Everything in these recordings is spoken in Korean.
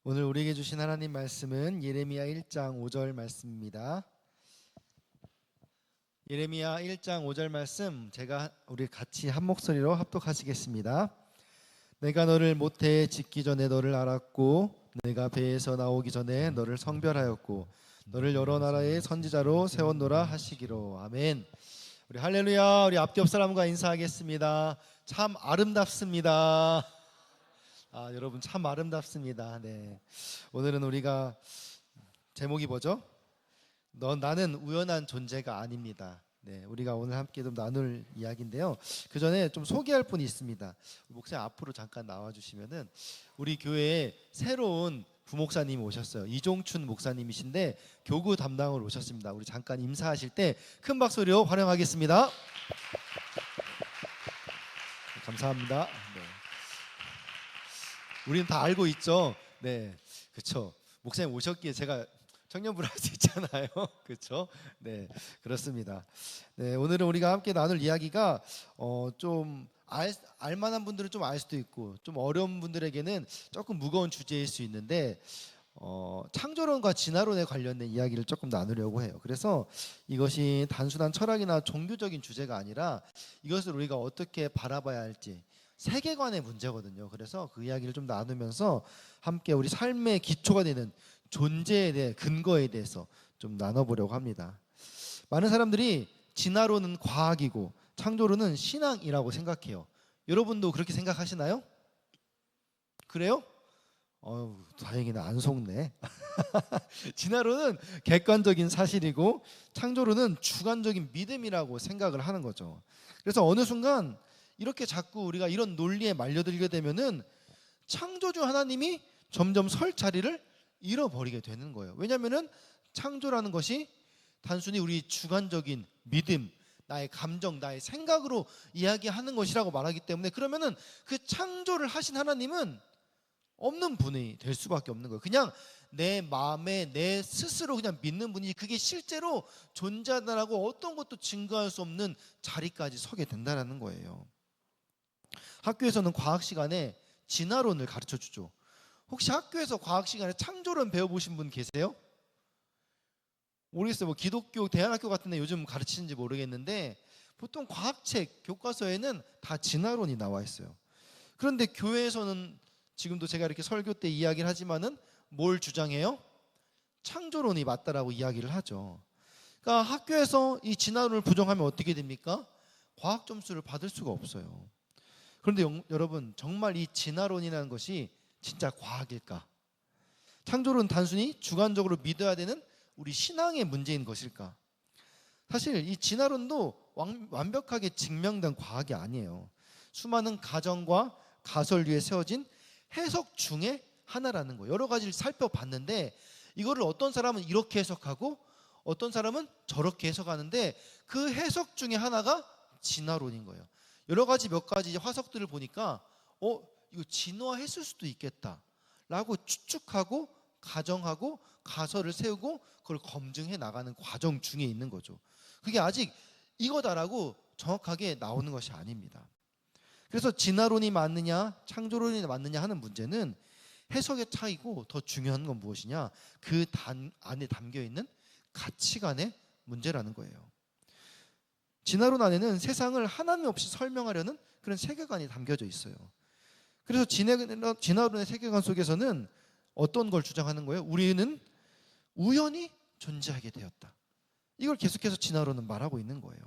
오늘 우리에게 주신 하나님 말씀은 예레미야 1장 5절 말씀입니다. 예레미야 1장 5절 말씀 우리 같이 한 목소리로 합독하시겠습니다. 내가 너를 모태에 짓기 전에 너를 알았고 내가 배에서 나오기 전에 너를 성별하였고 너를 여러 나라의 선지자로 세웠노라 하시기로. 아멘. 우리 할렐루야. 우리 앞뒤 옆 사람과 인사하겠습니다. 참 아름답습니다. 여러분 참 아름답습니다. 네. 오늘은 우리가 제목이 뭐죠? 나는 우연한 존재가 아닙니다. 네, 우리가 오늘 함께 좀 나눌 이야기인데요. 그 전에 좀 소개할 분이 있습니다. 목사님 앞으로 잠깐 나와주시면은 우리 교회에 새로운 부목사님이 오셨어요. 이종춘 목사님이신데 교구 담당으로 오셨습니다. 우리 잠깐 인사하실 때 큰 박수로 환영하겠습니다. 감사합니다. 네. 우리는 다 알고 있죠. 네, 그렇죠. 목사님 오셨기에 제가 청년부를 할 수 있잖아요. 그렇죠. 네, 그렇습니다. 네, 오늘은 우리가 함께 나눌 이야기가 좀 알만한 분들은 좀 알 수도 있고 좀 어려운 분들에게는 조금 무거운 주제일 수 있는데 창조론과 진화론에 관련된 이야기를 조금 나누려고 해요. 그래서 이것이 단순한 철학이나 종교적인 주제가 아니라 이것을 우리가 어떻게 바라봐야 할지 세계관의 문제거든요. 그래서 그 이야기를 좀 나누면서 함께 우리 삶의 기초가 되는 존재에 대해 근거에 대해서 좀 나눠보려고 합니다. 많은 사람들이 진화론은 과학이고 창조론은 신앙이라고 생각해요. 여러분도 그렇게 생각하시나요? 그래요? 다행이네. 안 속네. 진화론은 객관적인 사실이고 창조론은 주관적인 믿음이라고 생각을 하는 거죠. 그래서 어느 순간 이렇게 자꾸 우리가 이런 논리에 말려들게 되면은 창조주 하나님이 점점 설 자리를 잃어버리게 되는 거예요. 왜냐하면은 창조라는 것이 단순히 우리 주관적인 믿음, 나의 감정, 나의 생각으로 이야기하는 것이라고 말하기 때문에 그러면은 그 창조를 하신 하나님은 없는 분이 될 수밖에 없는 거예요. 그냥 내 마음에 내 스스로 그냥 믿는 분이 그게 실제로 존재하다라고 어떤 것도 증거할 수 없는 자리까지 서게 된다는 거예요. 학교에서는 과학 시간에 진화론을 가르쳐 주죠. 혹시 학교에서 과학 시간에 창조론 배워보신 분 계세요? 모르겠어요. 뭐 기독교 대안학교 같은 데 요즘 가르치는지 모르겠는데 보통 과학책 교과서에는 다 진화론이 나와 있어요. 그런데 교회에서는 지금도 제가 이렇게 설교 때 이야기를 하지만은 뭘 주장해요? 창조론이 맞다라고 이야기를 하죠. 그러니까 학교에서 이 진화론을 부정하면 어떻게 됩니까? 과학 점수를 받을 수가 없어요. 그런데 여러분 정말 이 진화론이라는 것이 진짜 과학일까? 창조론은 단순히 주관적으로 믿어야 되는 우리 신앙의 문제인 것일까? 사실 이 진화론도 완벽하게 증명된 과학이 아니에요. 수많은 가정과 가설 위에 세워진 해석 중에 하나라는 거예요. 여러 가지를 살펴봤는데 이거를 어떤 사람은 이렇게 해석하고 어떤 사람은 저렇게 해석하는데 그 해석 중에 하나가 진화론인 거예요. 여러 가지 몇 가지 화석들을 보니까 이거 진화했을 수도 있겠다라고 추측하고 가정하고 가설을 세우고 그걸 검증해 나가는 과정 중에 있는 거죠. 그게 아직 이거다라고 정확하게 나오는 것이 아닙니다. 그래서 진화론이 맞느냐 창조론이 맞느냐 하는 문제는 해석의 차이고 더 중요한 건 무엇이냐 그 안에 담겨있는 가치관의 문제라는 거예요. 진화론 안에는 세상을 하나님 없이 설명하려는 그런 세계관이 담겨져 있어요. 그래서 진화론의 세계관 속에서는 어떤 걸 주장하는 거예요? 우리는 우연히 존재하게 되었다. 이걸 계속해서 진화론은 말하고 있는 거예요.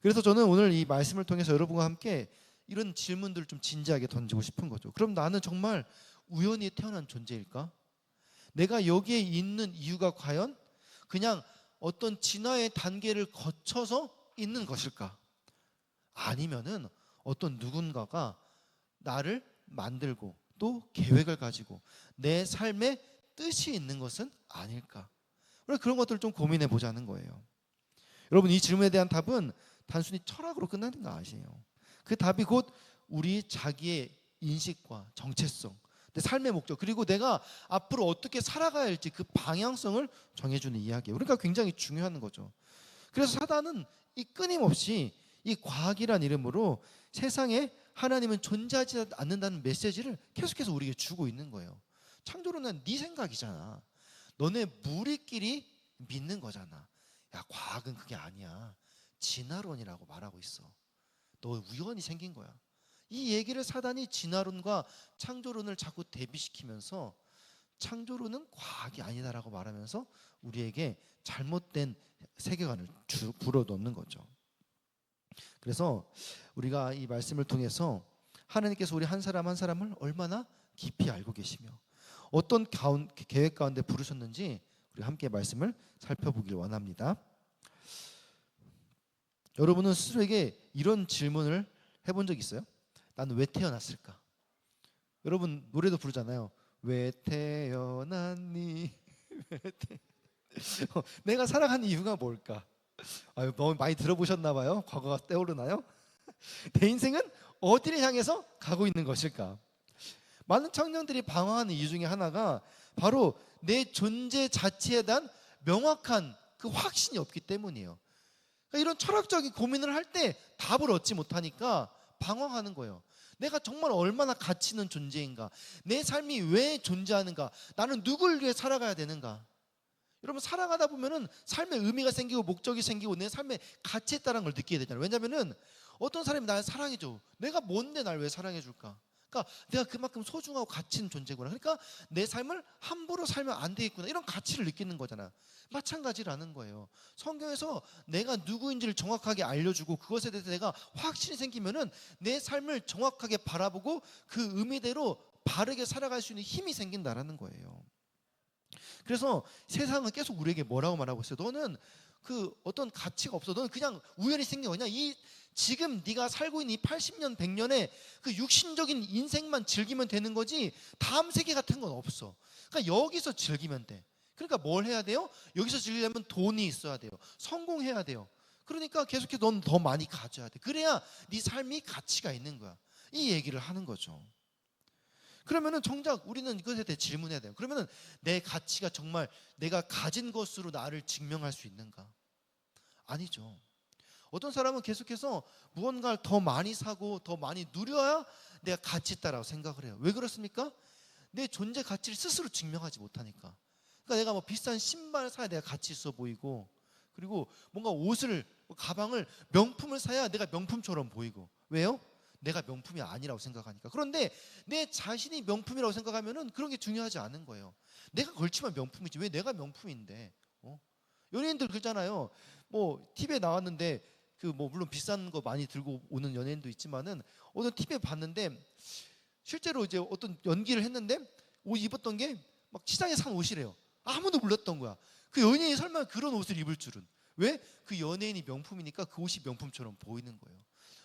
그래서 저는 오늘 이 말씀을 통해서 여러분과 함께 이런 질문들을 좀 진지하게 던지고 싶은 거죠. 그럼 나는 정말 우연히 태어난 존재일까? 내가 여기에 있는 이유가 과연 그냥 어떤 진화의 단계를 거쳐서 있는 것일까? 아니면은 어떤 누군가가 나를 만들고 또 계획을 가지고 내 삶에 뜻이 있는 것은 아닐까? 우리가 그런 것들을 좀 고민해 보자는 거예요. 여러분 이 질문에 대한 답은 단순히 철학으로 끝나는 거 아시에요? 그 답이 곧 우리 자기의 인식과 정체성, 내 삶의 목적 그리고 내가 앞으로 어떻게 살아가야 할지 그 방향성을 정해주는 이야기예요. 그러니까 굉장히 중요한 거죠. 그래서 사단은 이 끊임없이 이 과학이란 이름으로 세상에 하나님은 존재하지 않는다는 메시지를 계속해서 우리에게 주고 있는 거예요. 창조론은 네 생각이잖아. 너네 무리끼리 믿는 거잖아. 야, 과학은 그게 아니야. 진화론이라고 말하고 있어. 너 우연히 생긴 거야. 이 얘기를 사단이 진화론과 창조론을 자꾸 대비시키면서 창조론은 과학이 아니다라고 말하면서 우리에게 잘못된 세계관을 불어넣는 거죠. 그래서 우리가 이 말씀을 통해서 하나님께서 우리 한 사람 한 사람을 얼마나 깊이 알고 계시며 어떤 계획 가운데 부르셨는지 우리 함께 말씀을 살펴보길 원합니다. 여러분은 스스로에게 이런 질문을 해본 적 있어요? 나는 왜 태어났을까? 여러분 노래도 부르잖아요. 왜 태어났니? 내가 살아가는 이유가 뭘까? 너무 많이 들어보셨나 봐요. 과거가 떠오르나요? 내 인생은 어디를 향해서 가고 있는 것일까? 많은 청년들이 방황하는 이유 중에 하나가 바로 내 존재 자체에 대한 명확한 그 확신이 없기 때문이에요. 그러니까 이런 철학적인 고민을 할 때 답을 얻지 못하니까 방황하는 거예요. 내가 정말 얼마나 가치 있는 존재인가? 내 삶이 왜 존재하는가? 나는 누굴 위해 살아가야 되는가? 여러분 살아가다 보면은 삶의 의미가 생기고 목적이 생기고 내 삶의 가치에 따른 걸 느끼게 되잖아요. 왜냐면은 어떤 사람이 날 사랑해줘. 내가 뭔데 날 왜 사랑해줄까? 그러니까 내가 그만큼 소중하고 가치 있는 존재구나. 그러니까 내 삶을 함부로 살면 안 되겠구나. 이런 가치를 느끼는 거잖아. 마찬가지라는 거예요. 성경에서 내가 누구인지를 정확하게 알려주고 그것에 대해서 내가 확신이 생기면은 내 삶을 정확하게 바라보고 그 의미대로 바르게 살아갈 수 있는 힘이 생긴다라는 거예요. 그래서 세상은 계속 우리에게 뭐라고 말하고 있어요? 너는 그 어떤 가치가 없어. 너는 그냥 우연히 생긴 거냐? 이 지금 네가 살고 있는 이 80년, 100년의 그 육신적인 인생만 즐기면 되는 거지 다음 세계 같은 건 없어. 그러니까 여기서 즐기면 돼. 그러니까 뭘 해야 돼요? 여기서 즐기려면 돈이 있어야 돼요. 성공해야 돼요. 그러니까 계속해서 넌 더 많이 가져야 돼. 그래야 네 삶이 가치가 있는 거야. 이 얘기를 하는 거죠. 그러면은 정작 우리는 이것에 대해 질문해야 돼요. 그러면은 내 가치가 정말 내가 가진 것으로 나를 증명할 수 있는가? 아니죠. 어떤 사람은 계속해서 무언가를 더 많이 사고 더 많이 누려야 내가 가치 있다라고 생각을 해요. 왜 그렇습니까? 내 존재 가치를 스스로 증명하지 못하니까. 그러니까 내가 뭐 비싼 신발 사야 내가 가치 있어 보이고, 그리고 뭔가 옷을, 가방을, 명품을 사야 내가 명품처럼 보이고. 왜요? 내가 명품이 아니라고 생각하니까. 그런데 내 자신이 명품이라고 생각하면은 그런 게 중요하지 않은 거예요. 내가 걸치면 명품이지 왜 내가 명품인데? 연예인들 그러잖아요. 뭐 TV에 나왔는데 그 뭐 물론 비싼 거 많이 들고 오는 연예인도 있지만은 어떤 TV에 봤는데 실제로 이제 어떤 연기를 했는데 옷 입었던 게 막 시장에 산 옷이래요. 아무도 몰랐던 거야. 그 연예인이 설마 그런 옷을 입을 줄은. 왜? 그 연예인이 명품이니까 그 옷이 명품처럼 보이는 거예요.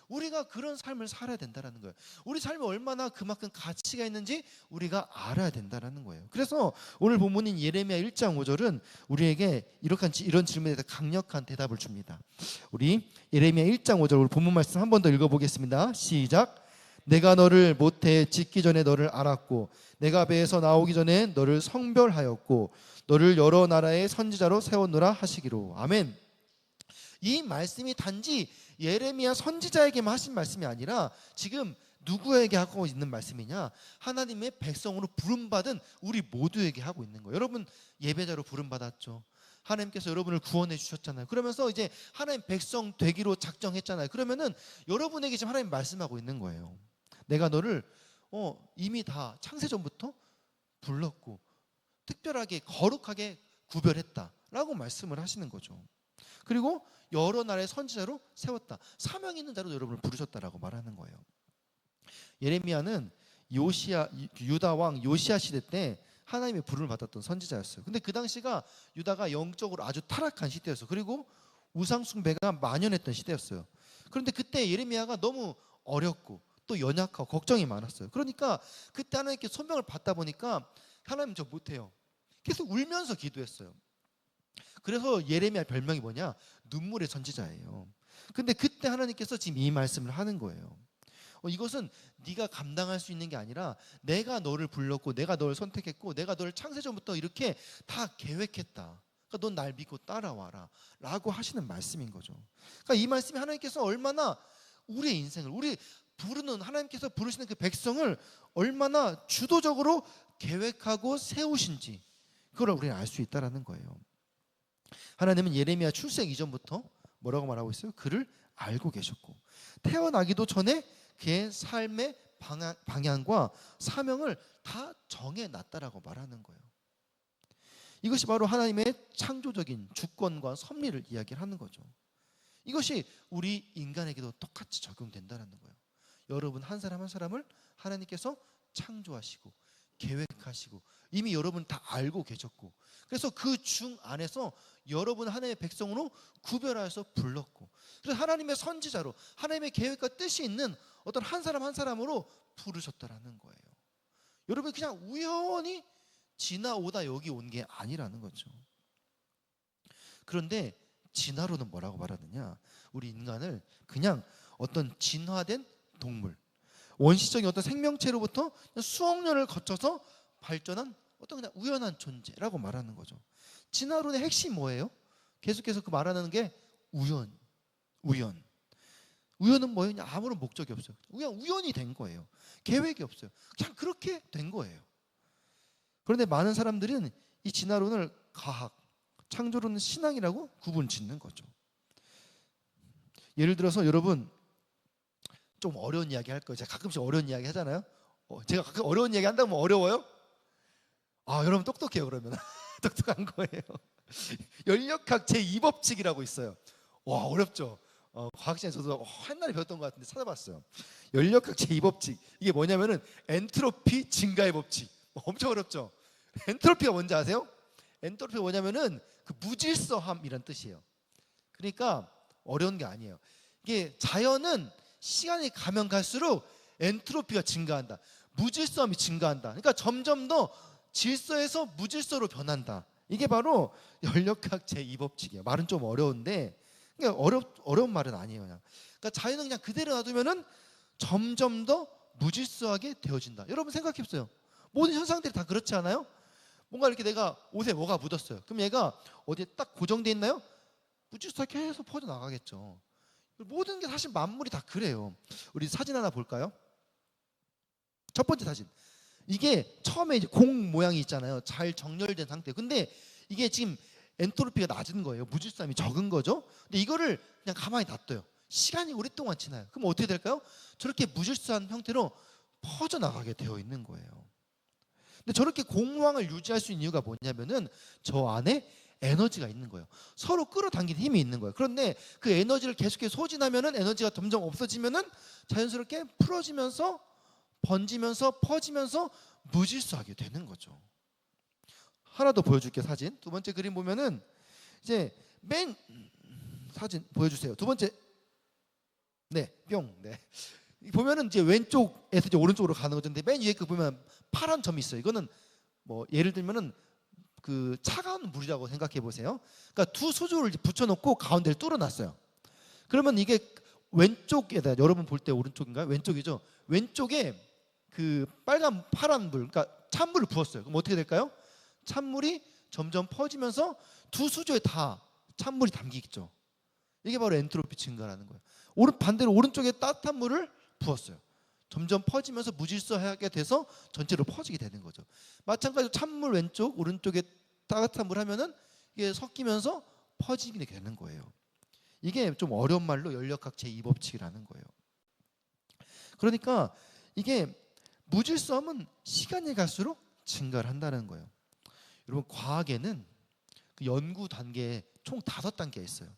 우리가 그런 삶을 살아야 된다는 거예요. 우리 삶이 얼마나 그만큼 가치가 있는지 우리가 알아야 된다는 거예요. 그래서 오늘 본문인 예레미야 1장 5절은 우리에게 이런 질문에 대해서 강력한 대답을 줍니다. 우리 예레미야 1장 5절 우리 본문 말씀 한 번 더 읽어보겠습니다. 시작. 내가 너를 모태에 짓기 전에 너를 알았고 내가 배에서 나오기 전에 너를 성별하였고 너를 여러 나라의 선지자로 세웠노라 하시기로. 아멘. 이 말씀이 단지 예레미야 선지자에게만 하신 말씀이 아니라 지금 누구에게 하고 있는 말씀이냐? 하나님의 백성으로 부름받은 우리 모두에게 하고 있는 거예요. 여러분 예배자로 부름받았죠. 하나님께서 여러분을 구원해 주셨잖아요. 그러면서 이제 하나님 백성 되기로 작정했잖아요. 그러면은 여러분에게 지금 하나님 말씀하고 있는 거예요. 내가 너를 이미 다 창세전부터 불렀고 특별하게 거룩하게 구별했다라고 말씀을 하시는 거죠. 그리고 여러 나라의 선지자로 세웠다. 사명 있는 자로 여러분을 부르셨다라고 말하는 거예요. 예레미야는 유다 왕 요시야 시대 때 하나님의 부름을 받았던 선지자였어요. 근데 그 당시가 유다가 영적으로 아주 타락한 시대였어요. 그리고 우상 숭배가 만연했던 시대였어요. 그런데 그때 예레미야가 너무 어렸고 또 연약하고 걱정이 많았어요. 그러니까 그때 하나님께 소명을 받다 보니까 하나님 저 못해요. 계속 울면서 기도했어요. 그래서 예레미야 별명이 뭐냐? 눈물의 선지자예요. 근데 그때 하나님께서 지금 이 말씀을 하는 거예요. 이것은 네가 감당할 수 있는 게 아니라 내가 너를 불렀고 내가 너를 선택했고 내가 너를 창세전부터 이렇게 다 계획했다. 그러니까 넌 날 믿고 따라와라 라고 하시는 말씀인 거죠. 그러니까 이 말씀이 하나님께서 얼마나 우리의 인생을, 우리 하나님께서 부르시는 그 백성을 얼마나 주도적으로 계획하고 세우신지 그걸 우리는 알 수 있다라는 거예요. 하나님은 예레미야 출생 이전부터 뭐라고 말하고 있어요? 그를 알고 계셨고 태어나기도 전에 그의 삶의 방향과 사명을 다 정해놨다라고 말하는 거예요. 이것이 바로 하나님의 창조적인 주권과 섭리를 이야기하는 거죠. 이것이 우리 인간에게도 똑같이 적용된다는 거예요. 여러분 한 사람 한 사람을 하나님께서 창조하시고 계획하시고 이미 여러분 다 알고 계셨고 그래서 그 중 안에서 여러분 하나님의 백성으로 구별하여서 불렀고 그래서 하나님의 선지자로 하나님의 계획과 뜻이 있는 어떤 한 사람 한 사람으로 부르셨다라는 거예요. 여러분 그냥 우연히 지나오다 여기 온 게 아니라는 거죠. 그런데 진화론은 뭐라고 말하느냐? 우리 인간을 그냥 어떤 진화된 동물, 원시적인 어떤 생명체로부터 수억 년을 거쳐서 발전한 어떤 그냥 우연한 존재라고 말하는 거죠. 진화론의 핵심이 뭐예요? 계속해서 그 말하는 게 우연. 우연은 뭐예요? 그냥 아무런 목적이 없어요. 그냥 우연이 된 거예요. 계획이 없어요. 그냥 그렇게 된 거예요. 그런데 많은 사람들은 이 진화론을 과학, 창조론은 신앙이라고 구분 짓는 거죠. 예를 들어서 여러분 좀 어려운 이야기 할 거예요. 제가 가끔씩 어려운 이야기 하잖아요. 제가 가끔 어려운 이야기 한다면 어려워요? 여러분 똑똑해요 그러면. 똑똑한 거예요. 연력학 제2법칙이라고 있어요. 와 어렵죠. 과학 시간에 저도 옛날에 배웠던 것 같은데 찾아봤어요. 연력학 제2법칙 이게 뭐냐면은 엔트로피 증가의 법칙. 엄청 어렵죠. 엔트로피가 뭔지 아세요? 엔트로피가 뭐냐면은 그 무질서함이란 뜻이에요. 그러니까 어려운 게 아니에요. 이게 자연은 시간이 가면 갈수록 엔트로피가 증가한다. 무질서함이 증가한다. 그러니까 점점 더 질서에서 무질서로 변한다. 이게 바로 연력학 제2법칙이에요. 말은 좀 어려운데 그러니까 어려운 말은 아니에요. 그러니까 자연은 그냥 그대로 놔두면은 점점 더 무질서하게 되어진다. 여러분 생각해 보세요. 모든 현상들이 다 그렇지 않아요? 뭔가 이렇게 내가 옷에 뭐가 묻었어요. 그럼 얘가 어디에 딱 고정돼 있나요? 무질서하게 계속 퍼져나가겠죠. 모든 게 사실 만물이 다 그래요. 우리 사진 하나 볼까요? 첫 번째 사진. 이게 처음에 이제 공 모양이 있잖아요. 잘 정렬된 상태. 근데 이게 지금 엔트로피가 낮은 거예요. 무질서함이 적은 거죠. 근데 이거를 그냥 가만히 놔둬요. 시간이 오랫동안 지나요. 그럼 어떻게 될까요? 저렇게 무질서한 형태로 퍼져나가게 되어 있는 거예요. 근데 저렇게 공모항을 유지할 수 있는 이유가 뭐냐면은 저 안에 에너지가 있는 거예요. 서로 끌어당기는 힘이 있는 거예요. 그런데 그 에너지를 계속해서 소진하면은 에너지가 점점 없어지면은 자연스럽게 풀어지면서 번지면서 퍼지면서 무질서하게 되는 거죠. 하나 더 보여줄게요. 사진. 두 번째 그림 보면은 이제 맨 사진 보여주세요. 두 번째 네, 뿅. 네. 보면은 이제 왼쪽에서 이제 오른쪽으로 가는 거죠. 근데 맨 위에 그 보면 파란 점이 있어요. 이거는 뭐 예를 들면은 그 차가운 물이라고 생각해 보세요. 그러니까 두 수조를 붙여놓고 가운데를 뚫어놨어요. 그러면 이게 왼쪽에다 여러분 볼 때 오른쪽인가요? 왼쪽이죠. 왼쪽에 그 빨간 파란 물, 그러니까 찬물을 부었어요. 그럼 어떻게 될까요? 찬물이 점점 퍼지면서 두 수조에 다 찬물이 담기겠죠. 이게 바로 엔트로피 증가라는 거예요. 반대로 오른쪽에 따뜻한 물을 부었어요. 점점 퍼지면서 무질서하게 돼서 전체로 퍼지게 되는 거죠. 마찬가지로 찬물 왼쪽, 오른쪽에 따뜻한 물 하면은 이게 섞이면서 퍼지게 되는 거예요. 이게 좀 어려운 말로 연력학 제2법칙이라는 거예요. 그러니까 이게 무질서함은 시간이 갈수록 증가를 한다는 거예요. 여러분 과학에는 그 연구 단계에 총 5단계가 있어요.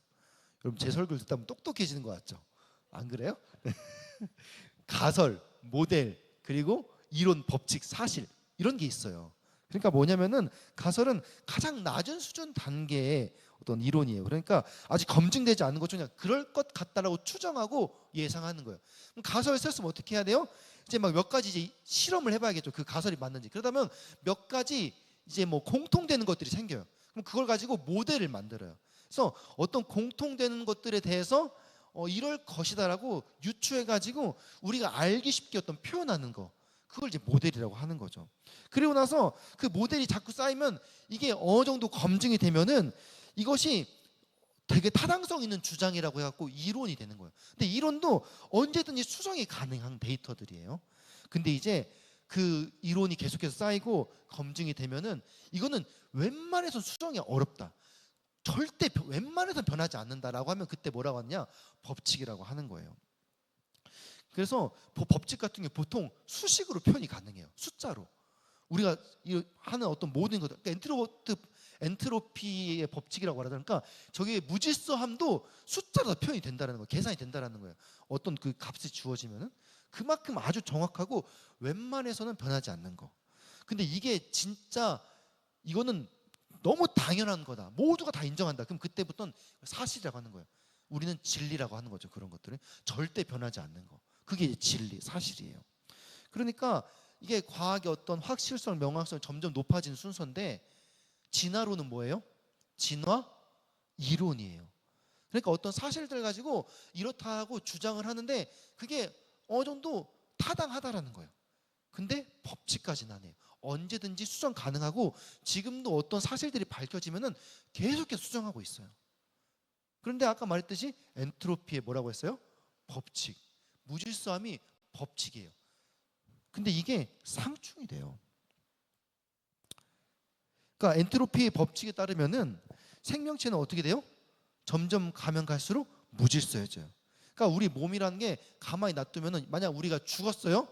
여러분 제 설교를 듣다 보면 똑똑해지는 것 같죠? 안 그래요? 가설, 모델, 그리고 이론, 법칙, 사실 이런 게 있어요. 그러니까 뭐냐면은 가설은 가장 낮은 수준 단계의 어떤 이론이에요. 그러니까 아직 검증되지 않은 것 중에 그럴 것 같다라고 추정하고 예상하는 거예요. 그럼 가설을 썼으면 어떻게 해야 돼요? 이제 막 몇 가지 이제 실험을 해봐야겠죠. 그 가설이 맞는지. 그러다면 몇 가지 이제 뭐 공통되는 것들이 생겨요. 그럼 그걸 가지고 모델을 만들어요. 그래서 어떤 공통되는 것들에 대해서 이럴 것이다라고 유추해가지고 우리가 알기 쉽게 어떤 표현하는 거, 그걸 이제 모델이라고 하는 거죠. 그리고 나서 그 모델이 자꾸 쌓이면 이게 어느 정도 검증이 되면은 이것이 되게 타당성 있는 주장이라고 해갖고 이론이 되는 거예요. 근데 이론도 언제든지 수정이 가능한 데이터들이에요. 근데 이제 그 이론이 계속해서 쌓이고 검증이 되면은 이거는 웬만해서 수정이 어렵다, 절대 웬만해서 변하지 않는다라고 하면 그때 뭐라고 하느냐, 법칙이라고 하는 거예요. 그래서 법칙 같은 게 보통 수식으로 표현이 가능해요. 숫자로. 우리가 하는 어떤 모든 것들, 그러니까 엔트로피의 법칙이라고 말하니까 저게 무질서함도 숫자로 표현이 된다는 거예요. 계산이 된다는 거예요. 어떤 그 값이 주어지면은 그만큼 아주 정확하고 웬만해서는 변하지 않는 거. 근데 이게 진짜 이거는 너무 당연한 거다, 모두가 다 인정한다, 그럼 그때부터는 사실이라고 하는 거예요. 우리는 진리라고 하는 거죠. 그런 것들은 절대 변하지 않는 거, 그게 진리, 사실이에요. 그러니까 이게 과학의 어떤 확실성, 명확성이 점점 높아지는 순서인데, 진화론은 뭐예요? 진화 이론이에요. 그러니까 어떤 사실들 가지고 이렇다 하고 주장을 하는데 그게 어느 정도 타당하다라는 거예요. 근데 법칙까지는 안 해요. 언제든지 수정 가능하고 지금도 어떤 사실들이 밝혀지면은 계속해서 수정하고 있어요. 그런데 아까 말했듯이 엔트로피에 뭐라고 했어요? 법칙. 무질서함이 법칙이에요. 근데 이게 상충이 돼요. 그러니까 엔트로피의 법칙에 따르면은 생명체는 어떻게 돼요? 점점 가면 갈수록 무질서해져요. 그러니까 우리 몸이라는 게 가만히 놔두면은, 만약 우리가 죽었어요,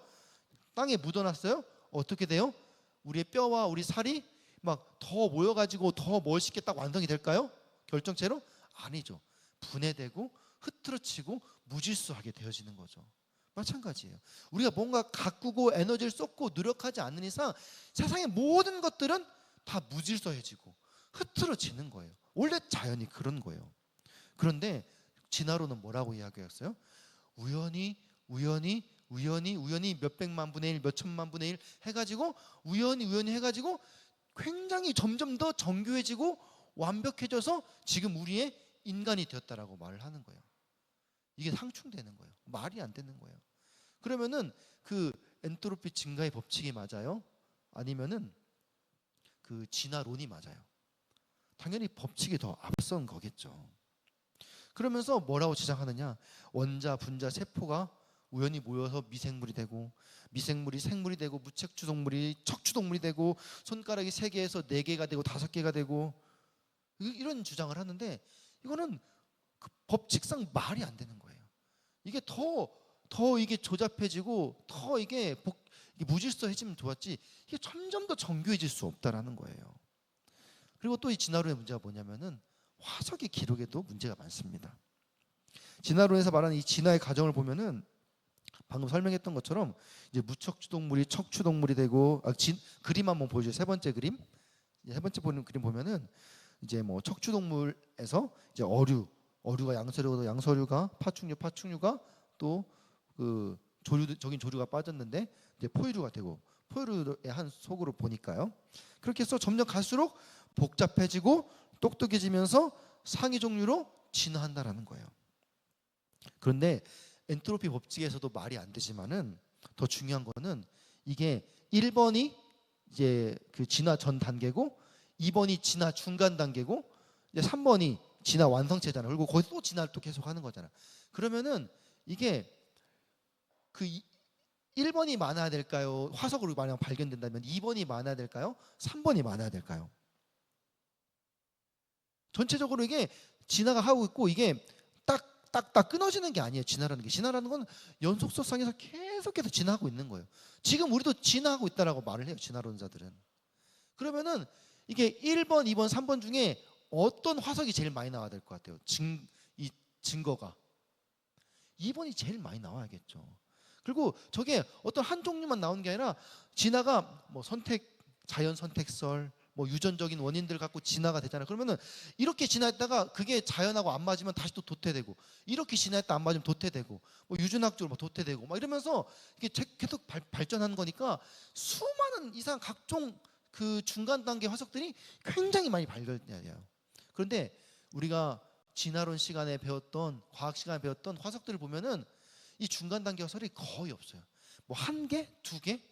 땅에 묻어놨어요, 어떻게 돼요? 우리의 뼈와 우리 살이 막 더 모여가지고 더 멋있게 딱 완성이 될까요? 결정체로? 아니죠. 분해되고 흐트러지고 무질서하게 되어지는 거죠. 마찬가지예요. 우리가 뭔가 가꾸고 에너지를 쏟고 노력하지 않는 이상 세상의 모든 것들은 다 무질서해지고 흐트러지는 거예요. 원래 자연이 그런 거예요. 그런데 진화론은 뭐라고 이야기했어요? 우연히 몇 백만 분의 일, 몇 천만 분의 일 해가지고 우연히 해가지고 굉장히 점점 더 정교해지고 완벽해져서 지금 우리의 인간이 되었다라고 말을 하는 거예요. 이게 상충되는 거예요. 말이 안 되는 거예요. 그러면은 그 엔트로피 증가의 법칙이 맞아요? 아니면은 그 진화론이 맞아요? 당연히 법칙이 더 앞선 거겠죠. 그러면서 뭐라고 주장하느냐? 원자, 분자, 세포가 우연히 모여서 미생물이 되고, 미생물이 생물이 되고, 무척추동물이 척추동물이 되고, 손가락이 3개에서 4개가 되고 5개가 되고, 이런 주장을 하는데 이거는 그 법칙상 말이 안 되는 거예요. 이게 더 이게 조잡해지고 더 이게 무질서해지면 좋았지, 이게 점점 더 정교해질 수 없다라는 거예요. 그리고 또 이 진화론의 문제가 뭐냐면은 화석의 기록에도 문제가 많습니다. 진화론에서 말하는 이 진화의 과정을 보면은 방금 설명했던 것처럼 이제 무척추동물이 척추동물이 되고, 그림 한번 보여줘요. 세 번째 그림. 세 번째 보는 그림 보면은 이제 뭐 척추동물에서 이제 어류가 양서류가 파충류가 또 그 조류적인 조류가 빠졌는데 이제 포유류가 되고, 포유류의 한 속으로 보니까요. 그렇게 해서 점점 갈수록 복잡해지고 똑똑해지면서 상위 종류로 진화한다라는 거예요. 그런데 엔트로피 법칙에서도 말이 안 되지만은 더 중요한 거는 이게 1번이 이제 그 진화 전 단계고, 2번이 진화 중간 단계고, 이제 3번이 진화 완성체잖아. 그리고 거기서 또 진화를 또 계속 하는 거잖아. 그러면은 이게 그 1번이 많아야 될까요? 화석으로 만약 발견된다면 2번이 많아야 될까요? 3번이 많아야 될까요? 전체적으로 이게 진화가 하고 있고, 이게 딱 끊어지는 게 아니에요. 진화라는 건 연속성상에서 계속해서 진화하고 있는 거예요. 지금 우리도 진화하고 있다라고 말을 해요, 진화론자들은. 그러면은 이게 1번, 2번, 3번 중에 어떤 화석이 제일 많이 나와야 될 것 같아요? 이 증거가 2번이 제일 많이 나와야겠죠. 그리고 저게 어떤 한 종류만 나오는 게 아니라 진화가 뭐 자연 선택설, 뭐 유전적인 원인들 갖고 진화가 되잖아요. 그러면은 이렇게 진화했다가 그게 자연하고 안 맞으면 다시 또 도태되고, 이렇게 진화했다 안 맞으면 도태되고, 뭐 유전학적으로 뭐 도태되고 막 이러면서 이게 계속 발전하는 거니까 수많은 이상 각종 그 중간 단계 화석들이 굉장히 많이 발견돼요. 그런데 우리가 진화론 시간에 배웠던, 과학 시간에 배웠던 화석들을 보면은 이 중간 단계 화석이 거의 없어요. 뭐 1개, 2개.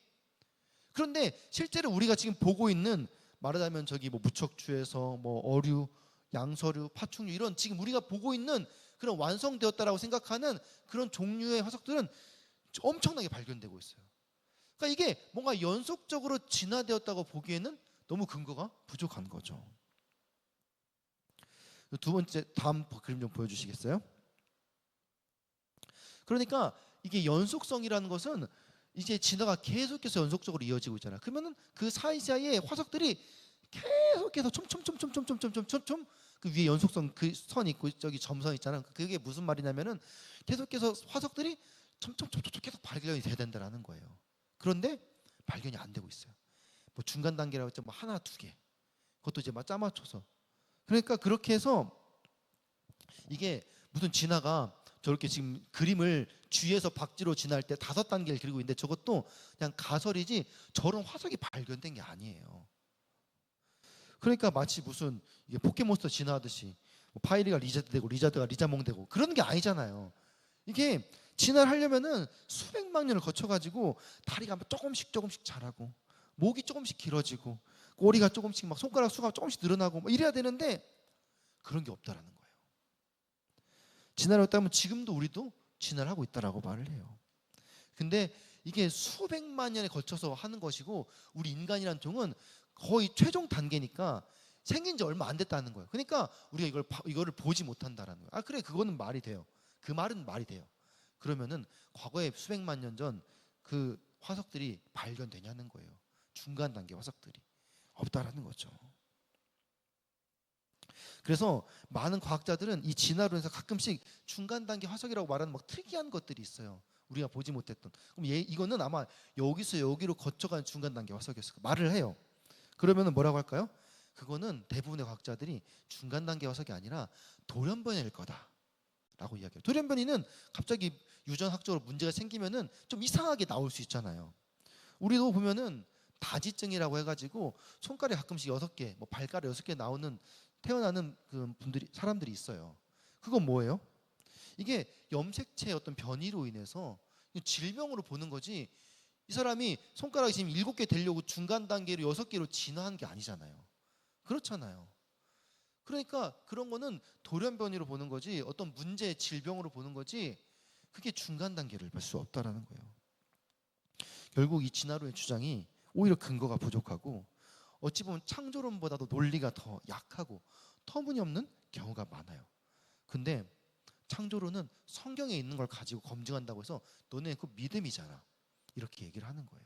그런데 실제로 우리가 지금 보고 있는, 말하자면 저기 뭐 무척추에서 뭐 어류 양서류, 파충류 이런 지금 우리가 보고 있는 그런 완성되었다라고 생각하는 그런 종류의 화석들은 엄청나게 발견되고 있어요. 그러니까 이게 뭔가 연속적으로 진화되었다고 보기에는 너무 근거가 부족한 거죠. 두 번째, 다음 그림 좀 보여주시겠어요? 그러니까 이게 연속성이라는 것은 이제 진화가 계속해서 연속적으로 이어지고 있잖아요. 그러면은 그 사이사이에 화석들이 계속해서 촘촘촘촘촘촘촘촘 그 위에 연속성 그 선 있고 저기 점선 있잖아요. 그게 무슨 말이냐면은 계속해서 화석들이 촘촘촘촘 계속 발견이 돼야 된다라는 거예요. 그런데 발견이 안 되고 있어요. 뭐 중간 단계라고 했죠. 뭐 하나, 두 개. 그것도 이제 막 짜맞춰서. 그러니까 그렇게 해서 이게 무슨 진화가 저렇게 지금 그림을 주에서 박지로 진화할 때 5단계를 그리고 있는데 저것도 그냥 가설이지 저런 화석이 발견된 게 아니에요. 그러니까 마치 무슨 이게 포켓몬스터 진화하듯이 뭐 파이리가 리자드 되고 리자드가 리자몽 되고 그런 게 아니잖아요. 이게 진화를 하려면은 수백만 년을 거쳐가지고 다리가 조금씩 자라고 목이 조금씩 길어지고 꼬리가 조금씩 막 손가락 수가 조금씩 늘어나고 막 이래야 되는데 그런 게 없다라는 거예요. 진화를 했다면 지금도 우리도 진화를 하고 있다라고 말을 해요. 근데 이게 수백만 년에 걸쳐서 하는 것이고 우리 인간이란 종은 거의 최종 단계니까 생긴 지 얼마 안 됐다는 거예요. 그러니까 우리가 이거를 보지 못한다라는 거예요. 아 그래 그거는 말이 돼요. 그 말은 말이 돼요. 그러면은 과거에 수백만 년 전 그 화석들이 발견되냐는 거예요. 중간 단계 화석들이 없다라는 거죠. 그래서 많은 과학자들은 이 진화로 해서 가끔씩 중간 단계 화석이라고 말하는 막 특이한 것들이 있어요. 우리가 보지 못했던. 그럼 이거는 아마 여기서 여기로 거쳐가는 중간 단계 화석이었을 까 말을 해요. 그러면은 뭐라고 할까요? 그거는 대부분의 과학자들이 중간 단계 화석이 아니라 돌연변이일 거다라고 이야기해요. 돌연변이는 갑자기 유전학적으로 문제가 생기면은 좀 이상하게 나올 수 있잖아요. 우리도 보면은 다지증이라고 해가지고 손가락이 가끔씩 6개, 뭐 발가락 6개 나오는 태어나는 그 사람들이 있어요. 그건 뭐예요? 이게 염색체의 어떤 변이로 인해서 질병으로 보는 거지. 이 사람이 손가락이 지금 7개 되려고 중간 단계로 6개로 진화한 게 아니잖아요. 그렇잖아요. 그러니까 그런 거는 돌연변이로 보는 거지 어떤 문제의 질병으로 보는 거지 그게 중간 단계를 볼 수 없다라는 거예요. 결국 이 진화론의 주장이 오히려 근거가 부족하고 어찌 보면 창조론보다도 논리가 더 약하고 터무니없는 경우가 많아요. 근데 창조론은 성경에 있는 걸 가지고 검증한다고 해서 너네 그 믿음이잖아. 이렇게 얘기를 하는 거예요.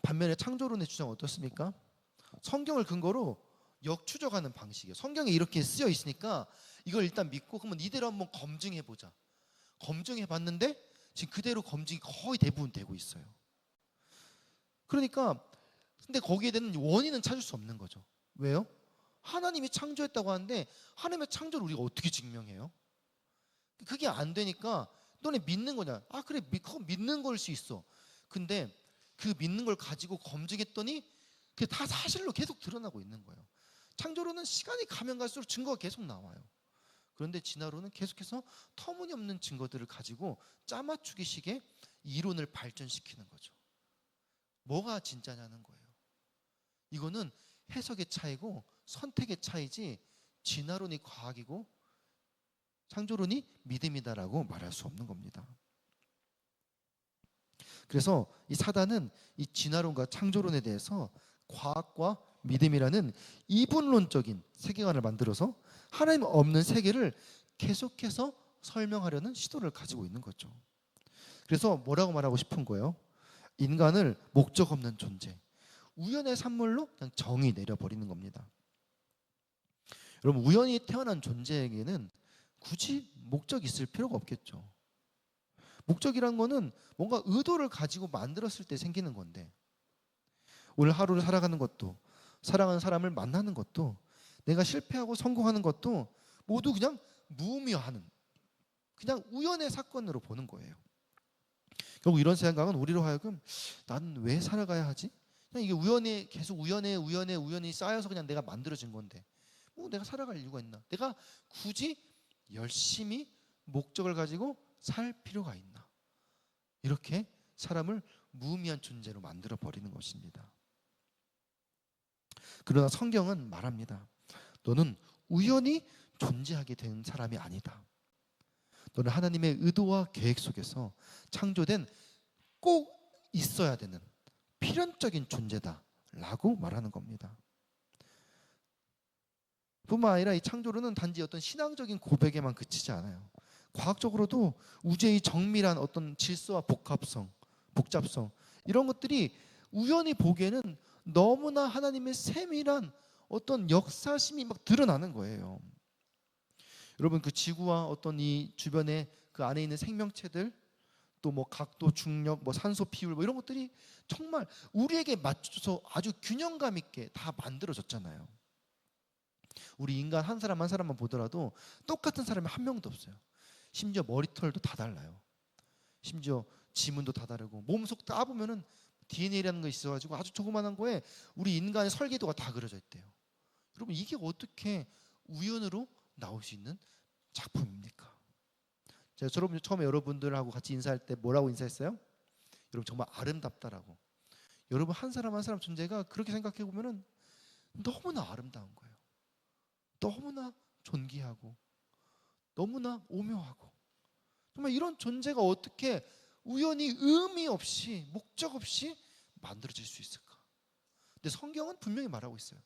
반면에 창조론의 주장은 어떻습니까? 성경을 근거로 역추적하는 방식이에요. 성경에 이렇게 쓰여 있으니까 이걸 일단 믿고 그러면 이대로 한번 검증해 보자. 검증해 봤는데 지금 그대로 검증이 거의 대부분 되고 있어요. 그러니까 근데 거기에 대한 원인은 찾을 수 없는 거죠. 왜요? 하나님이 창조했다고 하는데 하나님의 창조를 우리가 어떻게 증명해요? 그게 안 되니까 너네 믿는 거냐? 아 그래 그거 믿는 걸 수 있어. 근데 그 믿는 걸 가지고 검증했더니 그게 다 사실로 계속 드러나고 있는 거예요. 창조로는 시간이 가면 갈수록 증거가 계속 나와요. 그런데 진화론은 계속해서 터무니없는 증거들을 가지고 짜맞추기식의 이론을 발전시키는 거죠. 뭐가 진짜냐는 거예요. 이거는 해석의 차이고 선택의 차이지 진화론이 과학이고 창조론이 믿음이다라고 말할 수 없는 겁니다. 그래서 이 사단은 이 진화론과 창조론에 대해서 과학과 믿음이라는 이분론적인 세계관을 만들어서 하나님 없는 세계를 계속해서 설명하려는 시도를 가지고 있는 거죠. 그래서 뭐라고 말하고 싶은 거예요? 인간을 목적 없는 존재, 우연의 산물로 그냥 정의 내려버리는 겁니다. 여러분 우연히 태어난 존재에게는 굳이 목적이 있을 필요가 없겠죠. 목적이란 거는 뭔가 의도를 가지고 만들었을 때 생기는 건데 오늘 하루를 살아가는 것도 사랑하는 사람을 만나는 것도 내가 실패하고 성공하는 것도 모두 그냥 무의미하는 그냥 우연의 사건으로 보는 거예요. 결국 이런 생각은 우리로 하여금 나는 왜 살아가야 하지? 그냥 이게 우연히 계속 우연히 쌓여서 그냥 내가 만들어진 건데 뭐 내가 살아갈 이유가 있나? 내가 굳이 열심히 목적을 가지고 살 필요가 있나? 이렇게 사람을 무의미한 존재로 만들어 버리는 것입니다. 그러나 성경은 말합니다. 너는 우연히 존재하게 된 사람이 아니다. 너는 하나님의 의도와 계획 속에서 창조된 꼭 있어야 되는 필연적인 존재다라고 말하는 겁니다. 뿐만 아니라 이 창조론은 단지 어떤 신앙적인 고백에만 그치지 않아요. 과학적으로도 우주의 정밀한 어떤 질서와 복잡성 이런 것들이 우연히 보기에는 너무나 하나님의 세밀한 어떤 역사심이 막 드러나는 거예요. 여러분, 그 지구와 어떤 이 주변에 그 안에 있는 생명체들, 또 뭐 각도, 중력, 뭐 산소 비율 뭐 이런 것들이 정말 우리에게 맞춰서 아주 균형감 있게 다 만들어졌잖아요. 우리 인간 한 사람 한 사람만 보더라도 똑같은 사람이 한 명도 없어요. 심지어 머리털도 다 달라요. 심지어 지문도 다 다르고 몸속 따보면은 DNA라는 거 있어가지고 아주 조그만한 거에 우리 인간의 설계도가 다 그려져 있대요. 여러분, 이게 어떻게 우연으로 나올 수 있는 작품입니까? 제가 처음에 여러분들하고 같이 인사할 때 뭐라고 인사했어요? 여러분 정말 아름답다라고. 여러분 한 사람 한 사람 존재가 그렇게 생각해 보면은 너무나 아름다운 거예요. 너무나 존귀하고 너무나 오묘하고, 정말 이런 존재가 어떻게 우연히 의미 없이 목적 없이 만들어질 수 있을까? 근데 성경은 분명히 말하고 있어요.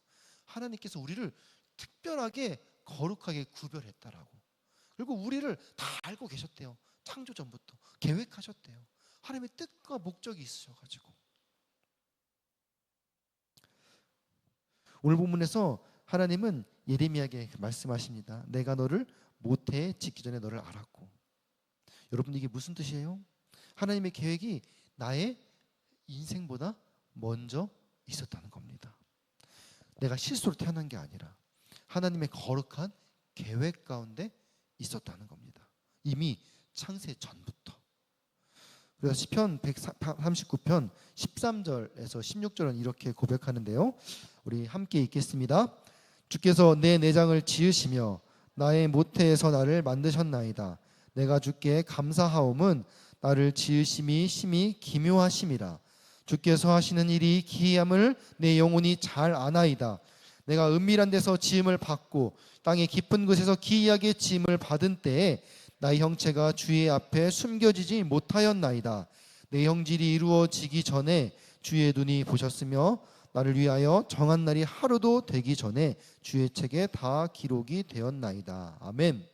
하나님께서 우리를 특별하게 거룩하게 구별했다라고. 그리고 우리를 다 알고 계셨대요. 창조 전부터 계획하셨대요. 하나님의 뜻과 목적이 있으셔가지고. 오늘 본문에서 하나님은 예레미야에게 말씀하십니다. 내가 너를 모태에 짓기 전에 너를 알았고. 여러분, 이게 무슨 뜻이에요? 하나님의 계획이 나의 인생보다 먼저 있었다는 겁니다. 내가 실수로 태어난 게 아니라 하나님의 거룩한 계획 가운데 있었다는 겁니다. 이미 창세 전부터. 그래서 시편 139편 13절에서 16절은 이렇게 고백하는데요. 우리 함께 읽겠습니다. 주께서 내 내장을 지으시며 나의 모태에서 나를 만드셨나이다. 내가 주께 감사하옴은 나를 지으심이 심히 기묘하심이라. 주께서 하시는 일이 기이함을 내 영혼이 잘 아나이다. 내가 은밀한 데서 지음을 받고 땅의 깊은 곳에서 기이하게 지음을 받은 때에 나의 형체가 주의 앞에 숨겨지지 못하였나이다. 내 형질이 이루어지기 전에 주의 눈이 보셨으며 나를 위하여 정한 날이 하루도 되기 전에 주의 책에 다 기록이 되었나이다. 아멘.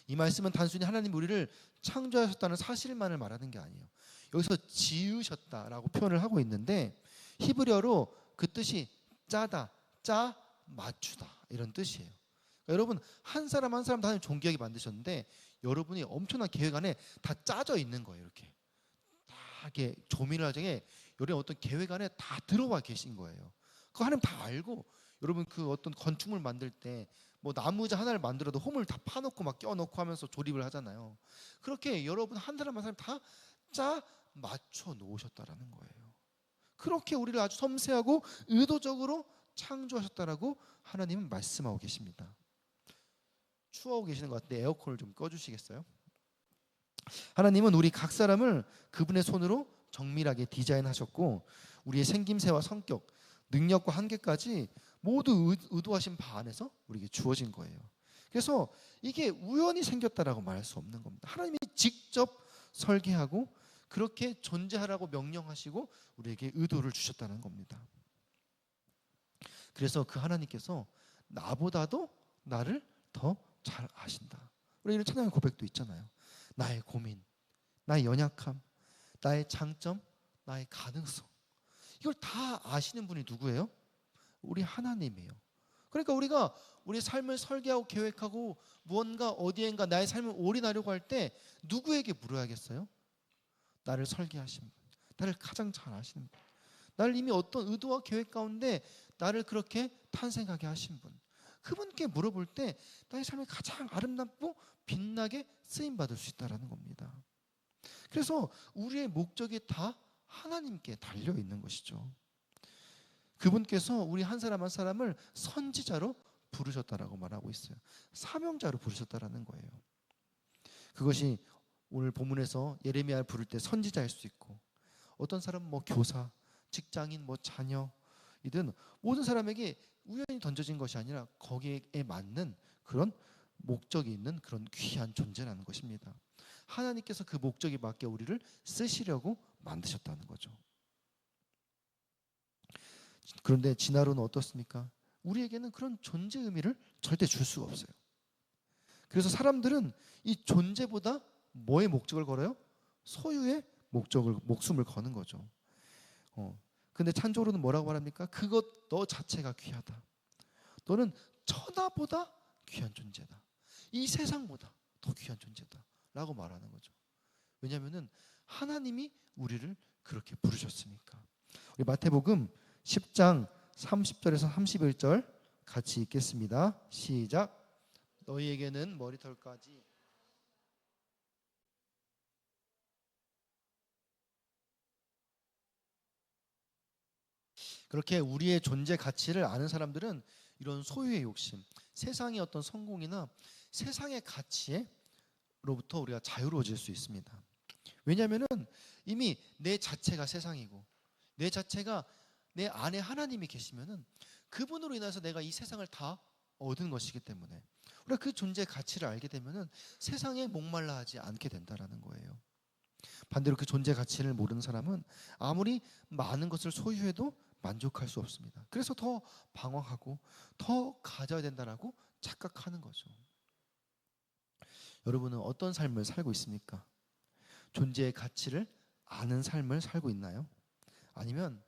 이 말씀은 단순히 하나님 우리를 창조하셨다는 사실만을 말하는 게 아니에요. 여기서 지으셨다라고 표현을 하고 있는데 히브리어로 그 뜻이 짜다, 짜 맞추다 이런 뜻이에요. 그러니까 여러분 한 사람 한 사람 다 존귀하게 만드셨는데 여러분이 엄청난 계획 안에 다 짜져 있는 거예요. 이렇게 다 이렇게 조밀하게 여러분 어떤 계획 안에 다 들어와 계신 거예요. 그거 하나님 다 알고, 여러분 그 어떤 건축물 만들 때 뭐 나무자 하나를 만들어도 홈을 다 파놓고 막 껴놓고 하면서 조립을 하잖아요. 그렇게 여러분 한 사람 한 사람 다 짜 맞춰 놓으셨다라는 거예요. 그렇게 우리를 아주 섬세하고 의도적으로 창조하셨다라고 하나님은 말씀하고 계십니다. 추워하고 계시는 것 같은데 에어컨을 좀 꺼주시겠어요? 하나님은 우리 각 사람을 그분의 손으로 정밀하게 디자인하셨고 우리의 생김새와 성격, 능력과 한계까지 모두 의도하신 바 안에서 우리에게 주어진 거예요. 그래서 이게 우연히 생겼다라고 말할 수 없는 겁니다. 하나님이 직접 설계하고 그렇게 존재하라고 명령하시고 우리에게 의도를 주셨다는 겁니다. 그래서 그 하나님께서 나보다도 나를 더 잘 아신다. 우리 이런 찬양의 고백도 있잖아요. 나의 고민, 나의 연약함, 나의 장점, 나의 가능성, 이걸 다 아시는 분이 누구예요? 우리 하나님이에요. 그러니까 우리가 우리 삶을 설계하고 계획하고 무언가 어디엔가 나의 삶을 올인하려고 할 때 누구에게 물어야겠어요? 나를 설계하신 분, 나를 가장 잘 아시는 분, 나를 이미 어떤 의도와 계획 가운데 나를 그렇게 탄생하게 하신 분, 그분께 물어볼 때 나의 삶이 가장 아름답고 빛나게 쓰임받을 수 있다는 겁니다. 그래서 우리의 목적이 다 하나님께 달려있는 것이죠. 그분께서 우리 한 사람 한 사람을 선지자로 부르셨다라고 말하고 있어요. 사명자로 부르셨다라는 거예요. 그것이 오늘 본문에서 예레미야를 부를 때 선지자일 수 있고, 어떤 사람은 뭐 교사, 직장인, 뭐 자녀, 이든 모든 사람에게 우연히 던져진 것이 아니라 거기에 맞는 그런 목적이 있는 그런 귀한 존재라는 것입니다. 하나님께서 그 목적에 맞게 우리를 쓰시려고 만드셨다는 거죠. 그런데 진화론은 어떻습니까? 우리에게는 그런 존재 의미를 절대 줄 수가 없어요. 그래서 사람들은 이 존재보다 뭐의 목적을 걸어요? 소유의 목숨을 거는 거죠. 근데 찬조로는 뭐라고 말합니까? 그것 너 자체가 귀하다. 너는 천하보다 귀한 존재다. 이 세상보다 더 귀한 존재다. 라고 말하는 거죠. 왜냐하면 하나님이 우리를 그렇게 부르셨으니까. 우리 마태복음 10장 30절에서 31절 같이 읽겠습니다. 시작. 너희에게는 머리털까지 그렇게 우리의 존재 가치를 아는 사람들은 이런 소유의 욕심, 세상의 어떤 성공이나 세상의 가치로부터 우리가 자유로워질 수 있습니다. 왜냐하면 이미 내 자체가 세상이고 내 자체가 내 안에 하나님이 계시면은 그분으로 인해서 내가 이 세상을 다 얻은 것이기 때문에 우리가 그 존재 가치를 알게 되면은 세상에 목말라 하지 않게 된다라는 거예요. 반대로 그 존재 가치를 모르는 사람은 아무리 많은 것을 소유해도 만족할 수 없습니다. 그래서 더 방황하고 더 가져야 된다라고 착각하는 거죠. 여러분은 어떤 삶을 살고 있습니까? 존재의 가치를 아는 삶을 살고 있나요? 아니면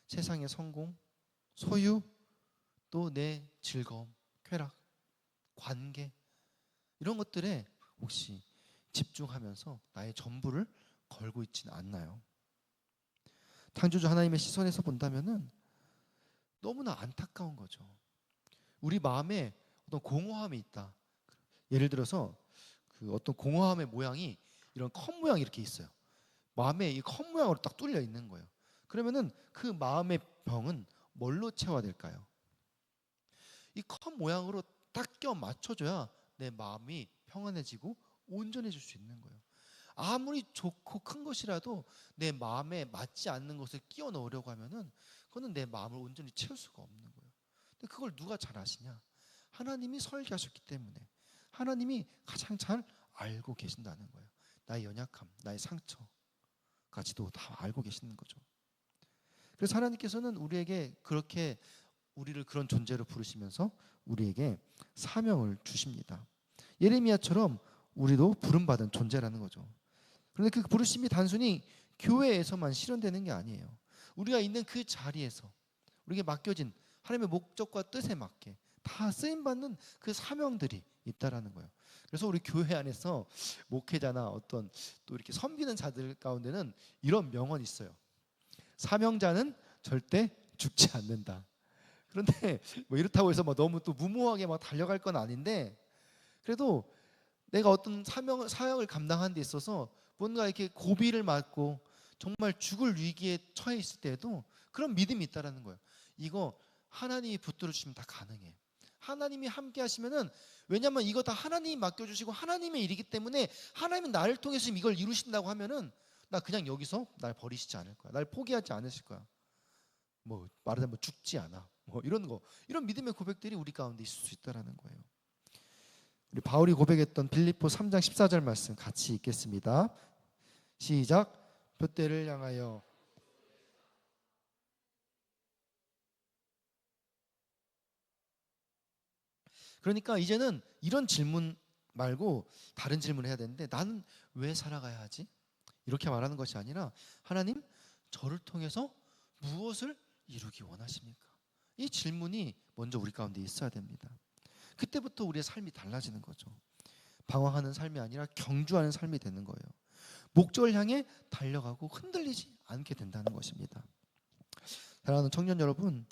세상의 성공, 소유, 또 내 즐거움, 쾌락, 관계 이런 것들에 혹시 집중하면서 나의 전부를 걸고 있지는 않나요? 창조주 하나님의 시선에서 본다면은 너무나 안타까운 거죠. 우리 마음에 어떤 공허함이 있다. 예를 들어서 그 어떤 공허함의 모양이 이런 컵 모양이 이렇게 있어요. 마음에 이 컵 모양으로 딱 뚫려 있는 거예요. 그러면은 그 마음의 병은 뭘로 채워야 될까요? 이 컵 모양으로 딱 껴 맞춰줘야 내 마음이 평안해지고 온전해질 수 있는 거예요. 아무리 좋고 큰 것이라도 내 마음에 맞지 않는 것을 끼워 넣으려고 하면은 그거는 내 마음을 온전히 채울 수가 없는 거예요. 근데 그걸 누가 잘 아시냐? 하나님이 설계하셨기 때문에 하나님이 가장 잘 알고 계신다는 거예요. 나의 연약함, 나의 상처까지도 다 알고 계시는 거죠. 그래서 하나님께서는 우리에게 그렇게 우리를 그런 존재로 부르시면서 우리에게 사명을 주십니다. 예레미야처럼 우리도 부름받은 존재라는 거죠. 그런데 그 부르심이 단순히 교회에서만 실현되는 게 아니에요. 우리가 있는 그 자리에서 우리에게 맡겨진 하나님의 목적과 뜻에 맞게 다 쓰임받는 그 사명들이 있다라는 거예요. 그래서 우리 교회 안에서 목회자나 어떤 또 이렇게 섬기는 자들 가운데는 이런 명언이 있어요. 사명자는 절대 죽지 않는다. 그런데 뭐 이렇다고 해서 뭐 너무 또 무모하게 막 달려갈 건 아닌데 그래도 내가 어떤 사역을 감당하는 데 있어서 뭔가 이렇게 고비를 맞고 정말 죽을 위기에 처해 있을 때에도 그런 믿음이 있다라는 거예요. 이거 하나님이 붙들어 주시면 다 가능해. 하나님이 함께 하시면은 왜냐면 이거 다 하나님이 맡겨주시고 하나님의 일이기 때문에 하나님은 나를 통해서 이걸 이루신다고 하면은 나 그냥 여기서 날 버리시지 않을 거야. 날 포기하지 않으실 거야. 뭐 말하자면 죽지 않아. 뭐 이런 거 이런 믿음의 고백들이 우리 가운데 있을 수 있다라는 거예요. 우리 바울이 고백했던 빌립보 3장 14절 말씀 같이 읽겠습니다. 시작. 둯대를 향하여 그러니까 이제는 이런 질문 말고 다른 질문을 해야 되는데 나는 왜 살아가야 하지? 이렇게 말하는 것이 아니라 하나님 저를 통해서 무엇을 이루기 원하십니까? 이 질문이 먼저 우리 가운데 있어야 됩니다. 그때부터 우리의 삶이 달라지는 거죠. 방황하는 삶이 아니라 경주하는 삶이 되는 거예요. 목적을 향해 달려가고 흔들리지 않게 된다는 것입니다. 사랑하는 청년 여러분,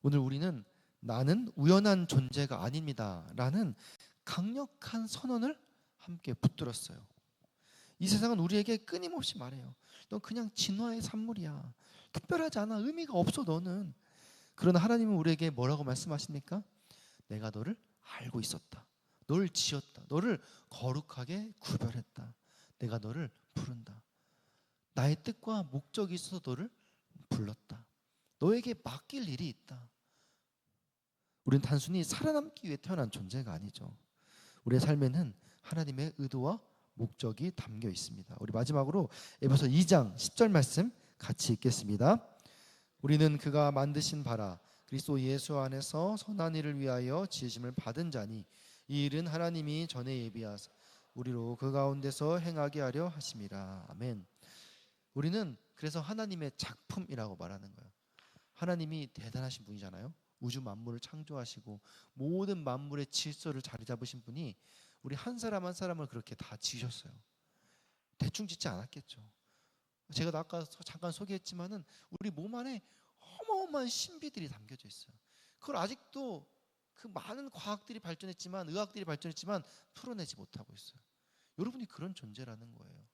오늘 우리는 나는 우연한 존재가 아닙니다 라는 강력한 선언을 함께 붙들었어요. 이 세상은 우리에게 끊임없이 말해요. 넌 그냥 진화의 산물이야. 특별하지 않아. 의미가 없어 너는. 그러나 하나님은 우리에게 뭐라고 말씀하십니까? 내가 너를 알고 있었다. 너를 지었다. 너를 거룩하게 구별했다. 내가 너를 부른다. 나의 뜻과 목적이 있어서 너를 불렀다. 너에게 맡길 일이 있다. 우리는 단순히 살아남기 위해 태어난 존재가 아니죠. 우리의 삶에는 하나님의 의도와 목적이 담겨 있습니다. 우리 마지막으로 에베소 2장 10절 말씀 같이 읽겠습니다. 우리는 그가 만드신 바라 그리스도 예수 안에서 선한 일을 위하여 지으심을 받은 자니 이 일은 하나님이 전에 예비하사 우리로 그 가운데서 행하게 하려 하심이라. 아멘. 우리는 그래서 하나님의 작품이라고 말하는 거예요. 하나님이 대단하신 분이잖아요. 우주 만물을 창조하시고 모든 만물의 질서를 자리 잡으신 분이 우리 한 사람 한 사람을 그렇게 다 지으셨어요. 대충 짓지 않았겠죠. 제가 아까 잠깐 소개했지만은 우리 몸 안에 어마어마한 신비들이 담겨져 있어요. 그걸 아직도 그 많은 과학들이 발전했지만 의학들이 발전했지만 풀어내지 못하고 있어요. 여러분이 그런 존재라는 거예요.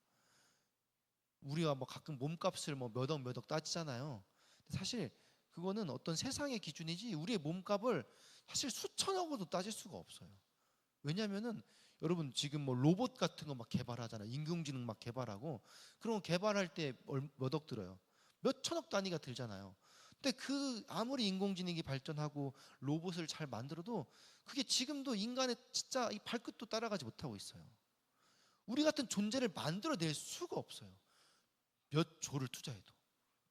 우리가 뭐 가끔 몸값을 뭐 몇 억 따지잖아요. 사실 그거는 어떤 세상의 기준이지 우리의 몸값을 사실 수천억으로도 따질 수가 없어요. 왜냐하면은 여러분 지금 뭐 로봇 같은 거 막 개발하잖아요. 인공지능 막 개발하고 그런 거 개발할 때 몇 억 들어요. 몇 천억 단위가 들잖아요. 근데 그 아무리 인공지능이 발전하고 로봇을 잘 만들어도 그게 지금도 인간의 진짜 이 발끝도 따라가지 못하고 있어요. 우리 같은 존재를 만들어낼 수가 없어요. 몇 조를 투자해도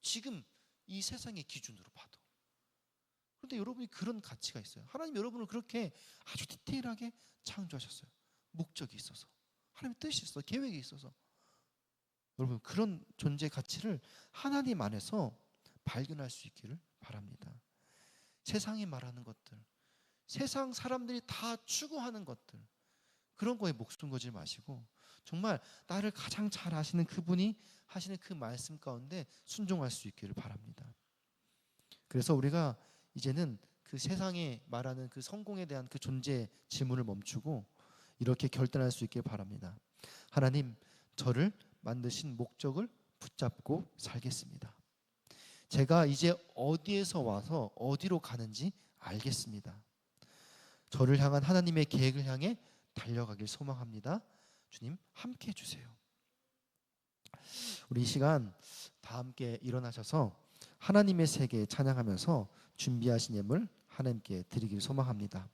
지금 이 세상의 기준으로 봐도. 그런데 여러분이 그런 가치가 있어요. 하나님 여러분을 그렇게 아주 디테일하게 창조하셨어요. 목적이 있어서, 하나님의 뜻이 있어서, 계획이 있어서. 여러분 그런 존재 가치를 하나님 안에서 발견할 수 있기를 바랍니다. 세상이 말하는 것들, 세상 사람들이 다 추구하는 것들, 그런 거에 목숨 걸지 마시고 정말 나를 가장 잘 아시는 그분이 하시는 그 말씀 가운데 순종할 수 있기를 바랍니다. 그래서 우리가 이제는 그 세상에 말하는 그 성공에 대한 그 존재 질문을 멈추고 이렇게 결단할 수 있기를 바랍니다. 하나님, 저를 만드신 목적을 붙잡고 살겠습니다. 제가 이제 어디에서 와서 어디로 가는지 알겠습니다. 저를 향한 하나님의 계획을 향해 달려가길 소망합니다. 주님 함께 해주세요. 우리 이 시간 다 함께 일어나셔서 하나님의 세계 찬양하면서 준비하신 예물 하나님께 드리길 소망합니다.